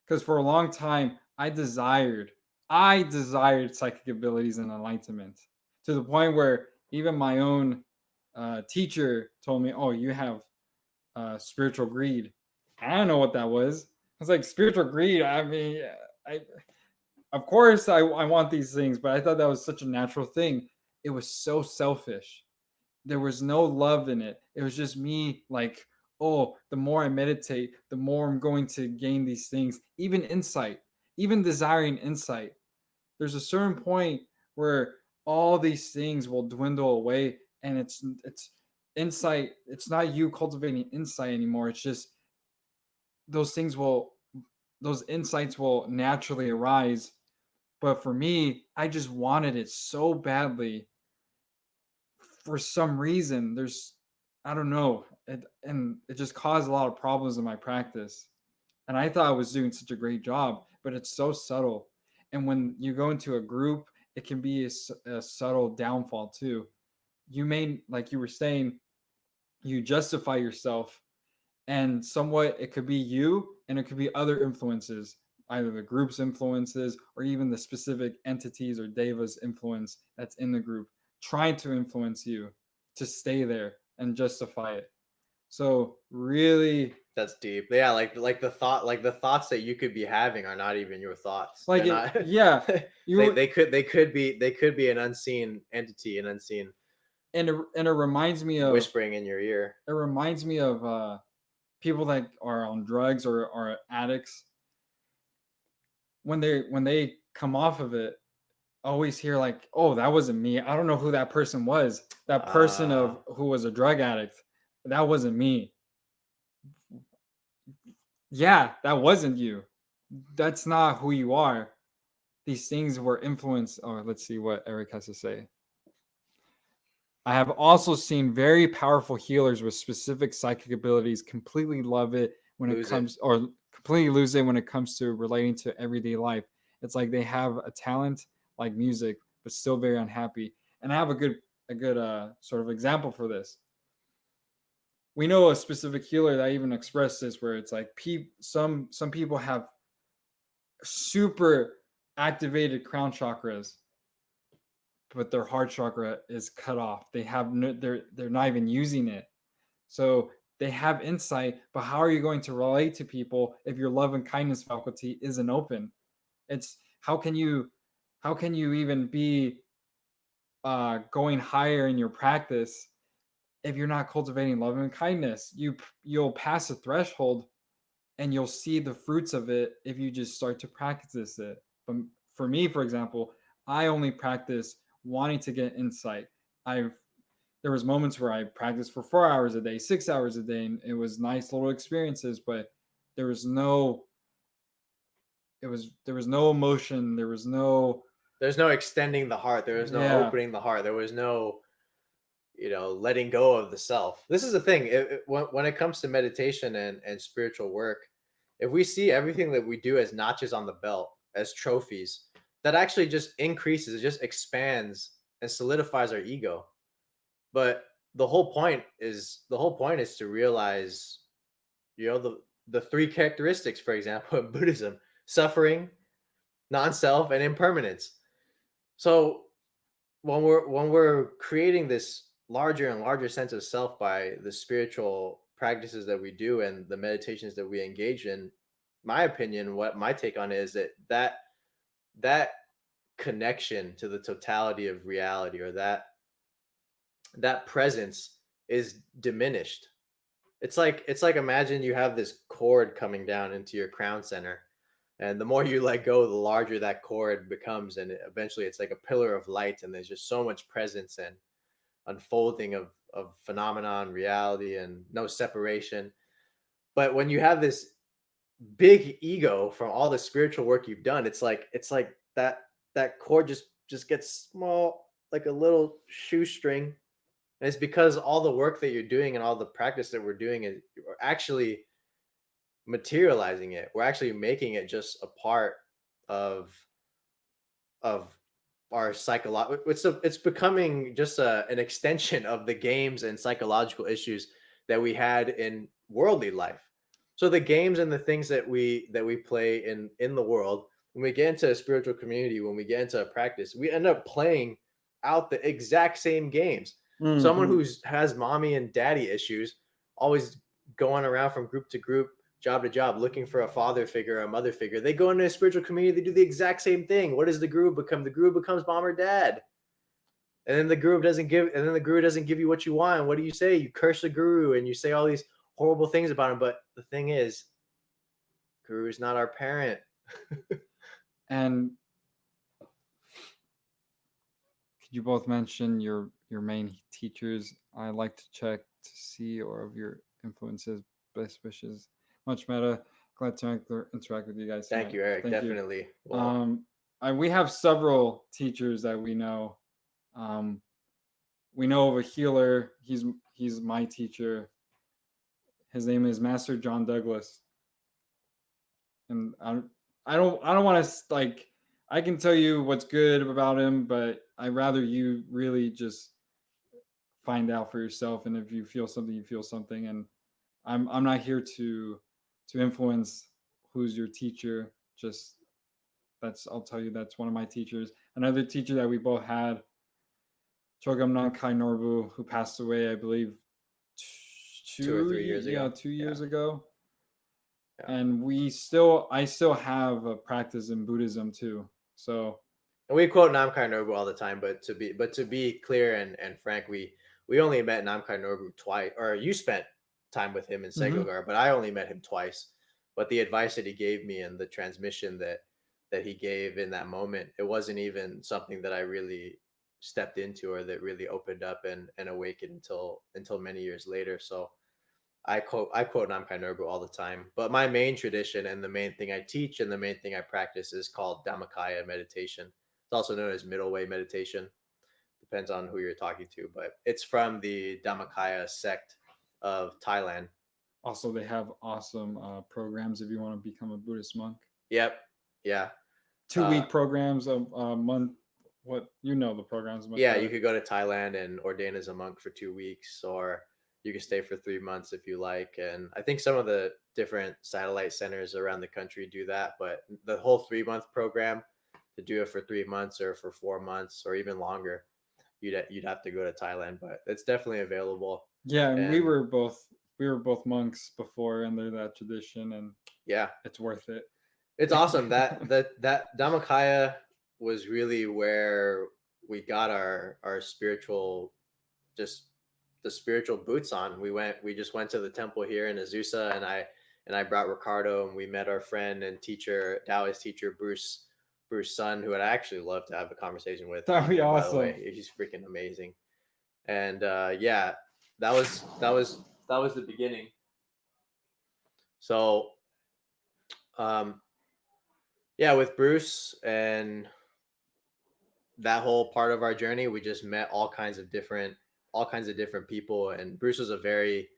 Because for a long time I desired psychic abilities and enlightenment to the point where even my own teacher told me, "Oh, you have spiritual greed." I don't know what that was. I was like, spiritual greed. I mean, I of course I want these things, but I thought that was such a natural thing. It was so selfish. There was no love in it. It was just me like, oh, the more I meditate, the more I'm going to gain these things, even insight, even desiring insight. There's a certain point where all these things will dwindle away and it's insight, it's not you cultivating insight anymore. It's just those things will those insights will naturally arise. But for me, I just wanted it so badly for some reason. I don't know, and it just caused a lot of problems in my practice. And I thought I was doing such a great job, but it's so subtle. And when you go into a group, it can be a subtle downfall too. You may, like you were saying, you justify yourself, and somewhat it could be you and it could be other influences, either the group's influences or even the specific entities or devas influence that's in the group trying to influence you to stay there and justify it. So really, That's deep. Yeah, like the thoughts that you could be having are not even your thoughts. like They're it, not. yeah, you they could be an unseen entity, an unseen and whispering in your ear. it reminds me of people that are on drugs or are addicts when they come off of it. Always hear like, oh, that wasn't me. I don't know who that person was. That person Uh of who was a drug addict. That wasn't me. Yeah, that wasn't you. That's not who you are. These things were influenced. Oh, let's see what Eric has to say. I have also seen very powerful healers with specific psychic abilities completely love it when it lose it. comes, or completely lose it when it comes to relating to everyday life. It's like they have a talent like music, but still very unhappy. And I have a good sort of example for this. We know a specific healer that even expressed this, where it's like some people have super activated crown chakras, but their heart chakra is cut off. They have no, they're not even using it. So they have insight, but how are you going to relate to people if your love and kindness faculty isn't open? It's how can you even be going higher in your practice if you're not cultivating love and kindness? You'll pass a threshold and you'll see the fruits of it if you just start to practice it. But for me, for example, I only practice wanting to get insight. I've There was moments where I practiced for 4 hours a day, 6 hours a day, and it was nice little experiences, but there was no there was no emotion, there was no There's no extending the heart. There was no yeah. opening the heart. There was no, letting go of the self. This is the thing. When it comes to meditation and spiritual work, if we see everything that we do as notches on the belt, as trophies, that actually just increases, it just expands and solidifies our ego. But the whole point is to realize, the three characteristics, for example, in Buddhism: suffering, non-self, and impermanence. So when we're creating this larger and larger sense of self by the spiritual practices that we do and the meditations that we engage in, my opinion, what my take on it is that connection to the totality of reality, or that presence, is diminished. It's like imagine you have this cord coming down into your crown center, and the more you let go, the larger that cord becomes, and eventually it's like a pillar of light, and there's just so much presence and unfolding of phenomenon reality and no separation. But when you have big ego from all the spiritual work you've done. It's like that cord just gets small, like a little shoestring. And it's because all the work that you're doing and all the practice that we're doing is we're actually materializing it. We're actually making it just a part of of our psychological. It's becoming just an extension of the games and psychological issues that we had in worldly life. So the games and the things that we play in the world, when we get into a spiritual community, when we get into a practice, we end up playing out the exact same games. Someone Hmm. who's has mommy and daddy issues, always going around from group to group, job to job, looking for a father figure or a mother figure. They go into a spiritual community, they do the exact same thing. What does the guru become? The guru becomes mom or dad. And then the guru doesn't give you what you want. What do you say? You curse the guru and you say all these horrible things about him. But the thing is, guru is not our parent. And could you both mention your main teachers? I like to check to see or of your influences. Best wishes. Much meta. Glad to interact with you guys Thank tonight. you, Eric. Thank you. Definitely. Well, Um, we have several teachers that we know. Um, we know of a healer. He's my teacher. His name is Master John Douglas, and I don't want to like. I can tell you what's good about him, but I rather you really just find out for yourself. And if you feel something, you feel something. And I'm not here to influence who's your teacher. Just that's I'll tell you that's one of my teachers. Another teacher that we both had, Chogam Nankai Norbu, who passed away, I believe, 2 or 3 years ago. 2 years Yeah. ago. Yeah. And I still have a practice in Buddhism too. So And we quote Namkai Nobu all the time, but to be clear and frank, we only met Namkai Nobu twice, or you spent time with him in mhm. Segogar, but I only met him twice. But the advice that he gave me and the transmission that he gave in that moment, it wasn't even something that I really stepped into or that really opened up and awakened until many years later. So I quote Namkai Nobu all the time. But my main tradition and the main thing I teach and the main thing I practice is called Dhammakaya meditation. It's also known as middle way meditation. Depends on who you're talking to, but it's from the Dhammakaya sect of Thailand. Also they have awesome programs if you want to become a Buddhist monk. Yep. Yeah. 2 week programs a month. What you know the programs much Yeah, you better. could go to Thailand and ordain as a monk for 2 weeks, or you could stay for 3 months if you like. And I think some of the different satellite centers around the country do that, but the whole 3 month program, to do it for 3 months or for 4 months or even longer, you'd have to go to Thailand. But it's definitely available. Yeah, and And we were both monks before under that tradition, and yeah, it's worth it. it's awesome that Dhammakaya was really where we got our spiritual, just the spiritual boots on. We just went to the temple here in Azusa, and I brought Ricardo, and we met our friend and teacher, Taoist teacher Bruce Sun, who I'd actually love to have a conversation with That'd on be here. By the awesome. way, he's freaking amazing. And yeah, that was the beginning. So um, yeah, with Bruce and that whole part of our journey, we just met all kinds of different people, and Bruce was a very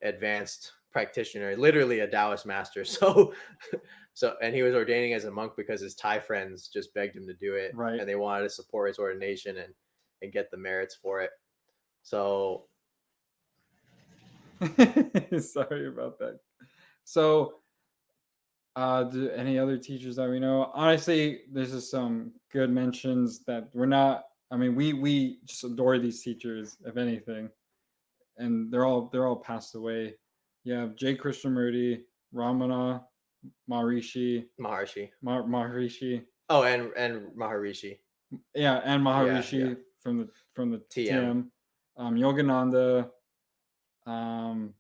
advanced practitioner, literally a Taoist master. And he was ordaining as a monk because his Thai friends just begged him to do it, Right. and they wanted to support his ordination and get the merits for it. So Sorry about that. So do any other teachers that we know? Honestly, this is some good mentions that we're not. I mean, we just adore these teachers, if anything, and they're all passed away. You have J. Krishnamurti, Ramana Maharishi, Maharshi. Maharishi, Oh, and Maharishi. yeah, and Yeah, yeah. Maharishi from the TM. TM, Yogananda. Um,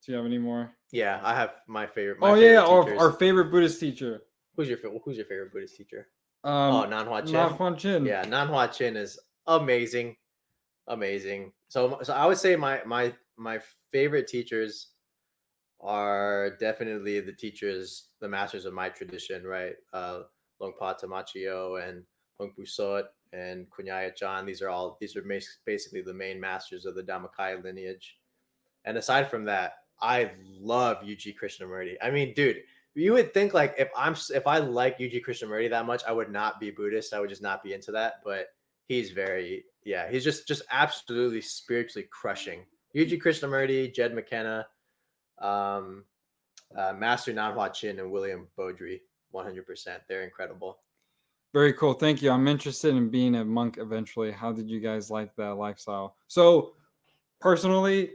do you have any more? Yeah, I have my favorite Oh my yeah, favorite our teachers. favorite Buddhist teacher, Who's your favorite Buddhist teacher? Oh, um, Nanhua Na Chin. Huan Chin. Yeah, Nanhua Chin is amazing, amazing. So I would say my favorite teachers are definitely the teachers, the masters of my tradition, right? Longpa Tamachio and Longpu Sot and Kunyaya Chan. These are basically the main masters of the Dhammakaya lineage. And aside from that, I love UG Krishnamurti. I mean, dude, you would think like if I like UG Krishnamurti that much, I would not be Buddhist. I would just not be into that. But he's very, yeah, he's just absolutely spiritually crushing. UG Krishnamurti, Jed McKenna, um, Master Nanhua Chin, and William Beaudry. 100%. They're incredible. Very cool. Thank you. I'm interested in being a monk eventually. How did you guys like that lifestyle? So, personally,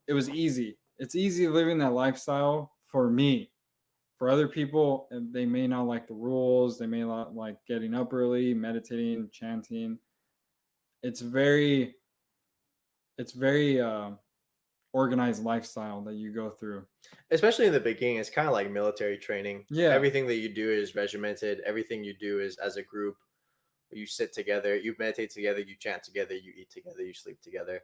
it was easy. It's easy living that lifestyle for me. For other people, they may not like the rules. They may not like getting up early, meditating, chanting. It's very, it's very organized lifestyle that you go through. Especially in the beginning, it's kind of like military training. Yeah, Everything that you do is regimented. Everything you do is as a group. You sit together, you meditate together, you chant together, you eat together, you sleep together.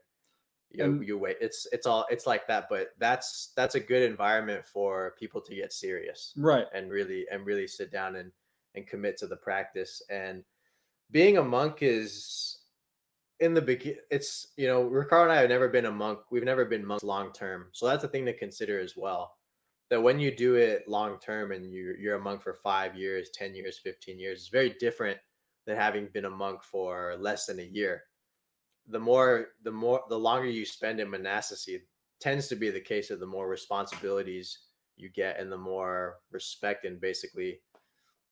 and You wait. It's like that, but that's a good environment for people to get serious right, and really sit down and commit to the practice. And being a monk is in the begin. It's Ricardo and I have never been a monk. We've never been monks long term, so that's a thing to consider as well. That when you do it long term and you're a monk for 5 years, 10 years, 15 years, it's very different than having been a monk for less than a year. The longer you spend in monasticity tends to be the case of the more responsibilities you get and the more respect and basically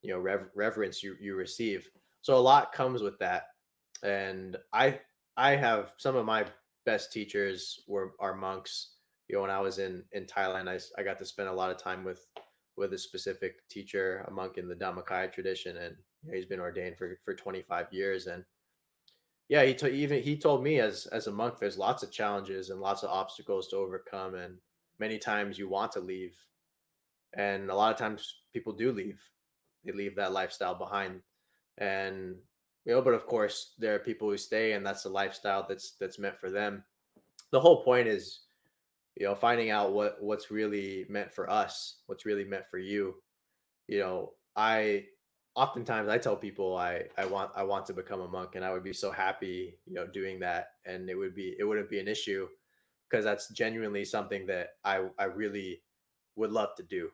reverence you receive. So a lot comes with that. And I have some of my best teachers were are monks. When I was in Thailand, I got to spend a lot of time with a specific teacher, a monk in the Dhammakaya tradition, and he's been ordained for 25 years. And yeah, he told me as a monk, there's lots of challenges and lots of obstacles to overcome, and many times you want to leave, and a lot of times people do leave. They leave that lifestyle behind, and but of course there are people who stay, and that's the lifestyle that's meant for them. The whole point is finding out what's really meant for us, what's really meant for you. I oftentimes I tell people I want to become a monk, and I would be so happy doing that, and it wouldn't be an issue because that's genuinely something that I really would love to do.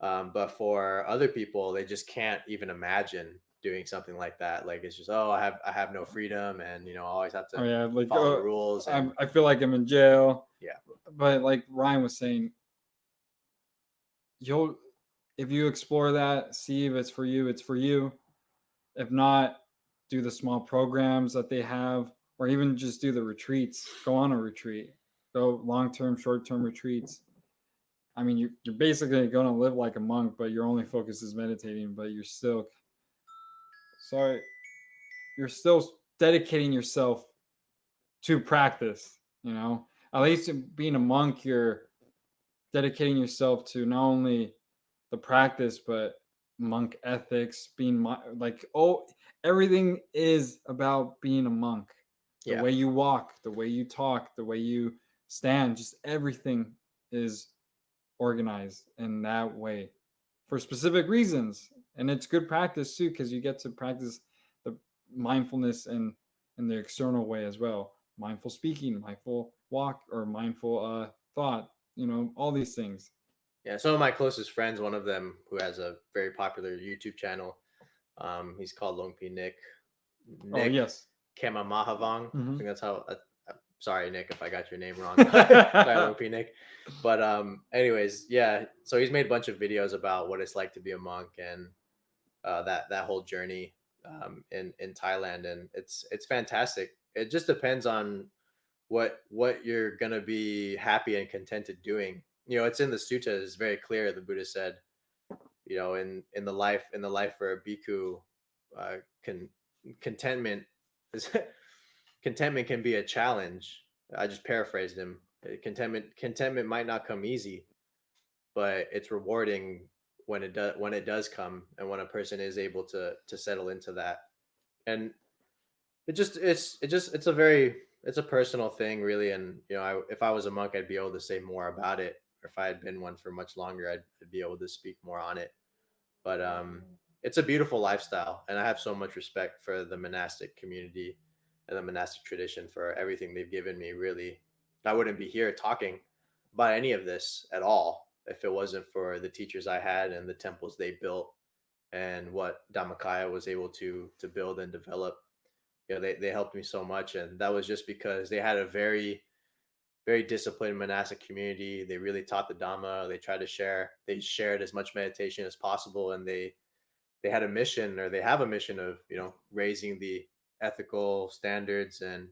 But for other people, they just can't even imagine doing something like that. Like it's just, oh, I have no freedom, and I always have oh to yeah, like follow the rules. And I feel like I'm in jail. yeah, But like Ryan was saying, you'll if you explore that, see if it's for you, it's for you. If not, do the small programs that they have, or even just do the retreats. Go on a retreat. Go long term, short term retreats. I mean, you're basically going to live like a monk, but your only focus is meditating. But sorry, you're still dedicating yourself to practice. At least being a monk, you're dedicating yourself to not only the practice, but monk ethics, being like, oh, everything is about being a monk. The yeah, way you walk, the way you talk, the way you stand, just everything is organized in that way for specific reasons. And it's good practice too, because you get to practice the mindfulness in the external way as well. Mindful speaking, mindful walk, or mindful thought, all these things. yeah. Some of my closest friends, one of them who has a very popular YouTube channel, he's called Longpi Nick. Oh, Nick yes. Kemamahavong. I Mm-hmm. think that's how. Sorry, Nick, if I got your name wrong. Sorry, Longpi Nick. But anyways, yeah. So he's made a bunch of videos about what it's like to be a monk and that whole journey in Thailand, and it's fantastic. It just depends on what you're gonna be happy and contented doing. It's in the sutta. It's very clear. The Buddha said, in the life for a bhikkhu, uh, con, contentment is contentment can be a challenge. I just paraphrased him. Contentment might not come easy, but it's rewarding when it does come, and when a person is able to settle into that. And it's a personal thing, really. And if I was a monk, I'd be able to say more about it, if I had been one for much longer, I'd be able to speak more on it. But it's a beautiful lifestyle, and I have so much respect for the monastic community and the monastic tradition for everything they've given me. Really, I wouldn't be here talking about any of this at all if it wasn't for the teachers I had and the temples they built and what Dhammakaya was able to build and develop. They helped me so much, and that was just because they had a very disciplined monastic community. They really taught the Dhamma. They shared as much meditation as possible, and they had a mission, or they have a mission of raising the ethical standards and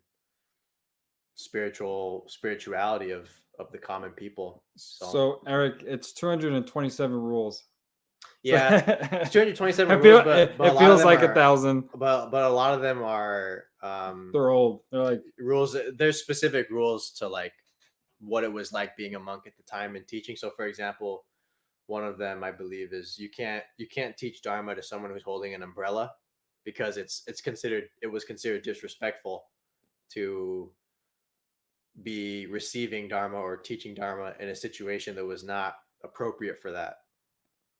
spirituality of the common people. So So Eric, it's 227 rules. So yeah, it's 227 I rules, feel but a it lot of feels them like are 1,000. but a lot of them are They're old. They're like rules. There's specific rules to like what it was like being a monk at the time and teaching. So for example, one of them I believe is you can't teach dharma to someone who's holding an umbrella, because it was considered disrespectful to be receiving dharma or teaching dharma in a situation that was not appropriate for that.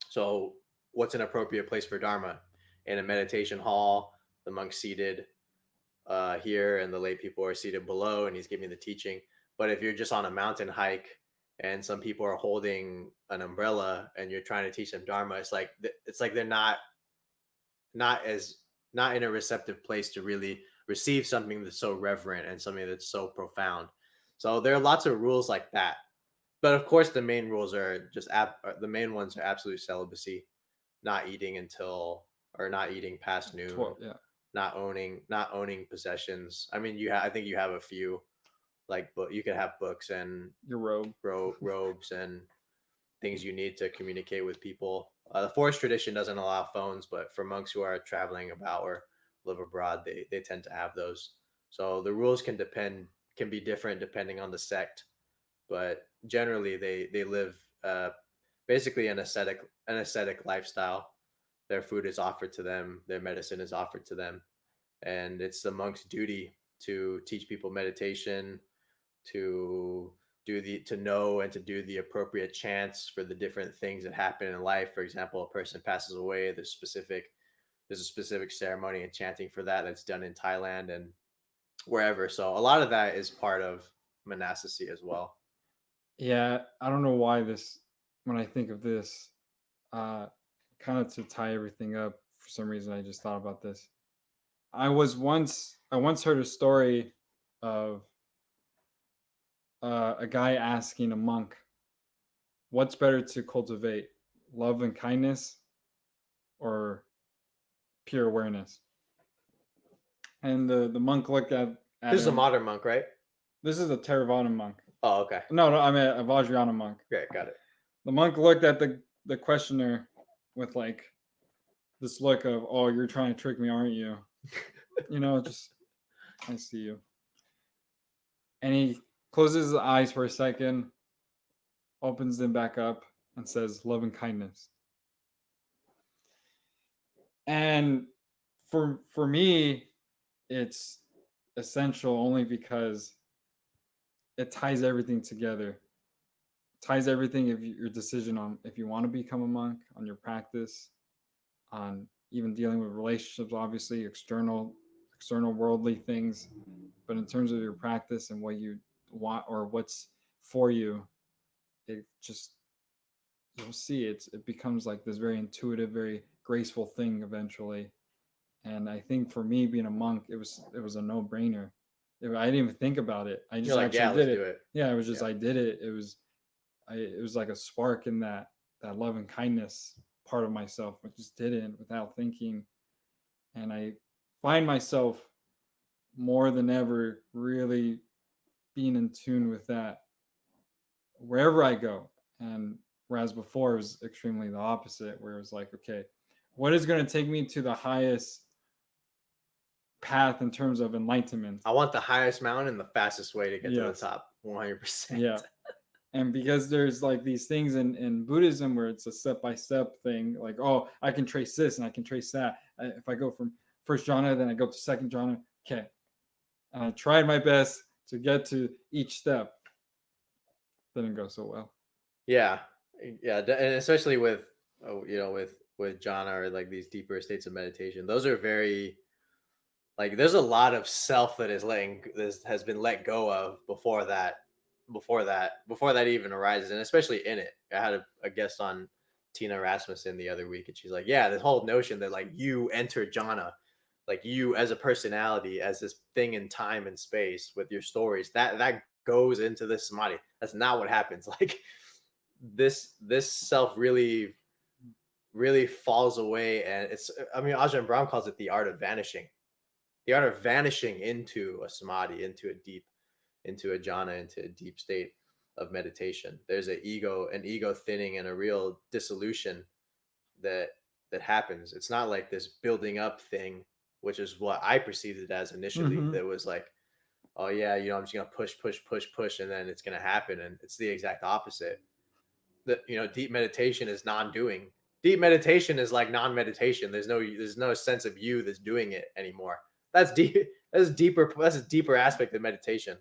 So what's an appropriate place for dharma? In a meditation hall, the monk's seated here and the lay people are seated below, and he's giving the teaching. But if you're just on a mountain hike and some people are holding an umbrella and you're trying to teach them dharma, it's like they're not as not in a receptive place to really receive something that's so reverent and something that's so profound. So there are lots of rules like that. But of course, the main rules are the main ones are absolute celibacy, not eating until or not eating past noon, 12. Yeah, not owning possessions. I mean, I think you have a few, like, but you could have books and your robe. robes and things you need to communicate with people. The forest tradition doesn't allow phones, but for monks who are traveling about or live abroad, they tend to have those. So the rules can be different depending on the sect, but generally they live basically an ascetic lifestyle. Their food is offered to them, their medicine is offered to them, and it's the monk's duty to teach people meditation, to to know and to do the appropriate chants for the different things that happen in life. For example, a person passes away, there's a specific ceremony and chanting for that that's done in Thailand and wherever. So a lot of that is part of monasticy as well. Yeah, I don't know why this. When I think of this, uh, kind of to tie everything up, for some reason I just thought about this. I once heard a story of a guy asking a monk, "What's better to cultivate, love and kindness, or pure awareness?" And the monk looked at This is a him. modern monk, right? This is a Theravada monk. Oh, okay. No, I mean a Vajrayana monk. Great, got it. The monk looked at the questioner with like this look of, "Oh, you're trying to trick me, aren't you?" Just I see you. And he closes his eyes for a second, opens them back up, and says, "Love and kindness." And for me, it's essential only because it ties everything together. It ties everything of your decision on if you want to become a monk, on your practice, on even dealing with relationships, obviously external worldly things, but in terms of your practice and what you want or what's for you, it just you'll see it becomes like this very intuitive, very graceful thing eventually. And I think for me being a monk, it was a no brainer. I didn't even think about it. I You're just like, actually yeah, let's did do it. it. Yeah, it was just Yeah. I did it. It was like a spark in that love and kindness part of myself. I just did it without thinking, and I find myself more than ever really being in tune with that wherever I go. And whereas before it was extremely the opposite, where it was like, okay, what is going to take me to the highest path in terms of enlightenment? I want the highest mountain and the fastest way to get to the Yes. top. 100%. Yeah. And because there's like these things in Buddhism where it's a step-by-step thing, like, oh, I can trace this and I can trace that. If I go from first jhana, then I go to second jhana. Okay. And I tried my best to get to each step. Didn't go so well. Yeah, yeah, and especially with with jhana or like these deeper states of meditation, those are very like there's a lot of self that is letting this has been let go of before that even arises, and especially in it. I had a guest on, Tina Rasmussen, the other week, and she's like, yeah, this whole notion that like you enter jhana, like you as a personality, as this thing in time and space with your stories, that goes into this samadhi. That's not what happens. Like this self really falls away, and it's, I mean, Ajahn Brahm calls it the art of vanishing, the art of vanishing into a samadhi, into a jhana, into a deep state of meditation. There's an ego thinning and a real dissolution that happens. It's not like this building up thing, which is what I perceived it as initially. Mm-hmm. That was like, oh yeah, I'm just gonna push, and then it's gonna happen. And it's the exact opposite. That deep meditation is non-doing. Deep meditation is like non-meditation. There's no sense of you that's doing it anymore. That's deep. That's deeper. That's a deeper aspect of meditation.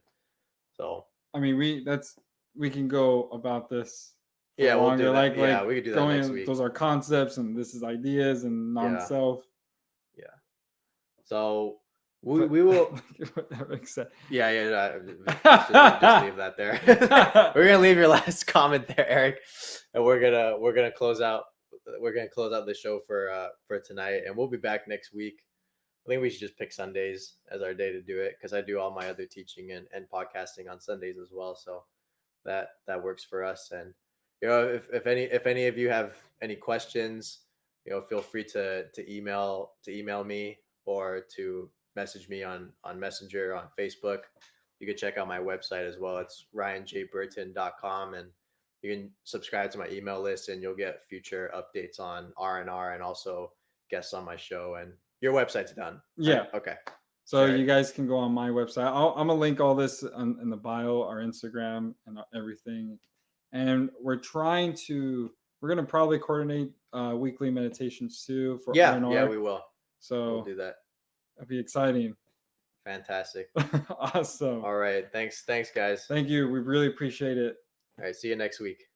So I mean, we can go about this for yeah, we'll do longer. that. Yeah, Like we could do that next going, week. those are concepts, and this is ideas and Yeah, non-self. yeah. So we But we will. Eric said, Yeah, yeah. Just leave that there. We're gonna leave your last comment there, Eric, and we're gonna close out. We're gonna close out the show for tonight, and we'll be back next week. I think we should just pick Sundays as our day to do it, because I do all my other teaching and podcasting on Sundays as well. So that works for us. And if any of you have any questions, feel free to email me, or to message me on Messenger, on Facebook. You can check out my website as well. It's ryanjburton.com, and you can subscribe to my email list, and you'll get future updates on R&R, and also guests on my show. And your website's done, right? yeah. Okay. So All right. you guys can go on my website. I'm gonna link all this in the bio, our Instagram, and everything. And we're gonna probably coordinate weekly meditations too for R Yeah, and yeah, R. we will. We'll So do that. it'll be exciting. Fantastic. Awesome. All right. Thanks, guys. Thank you. We really appreciate it. All right. See you next week.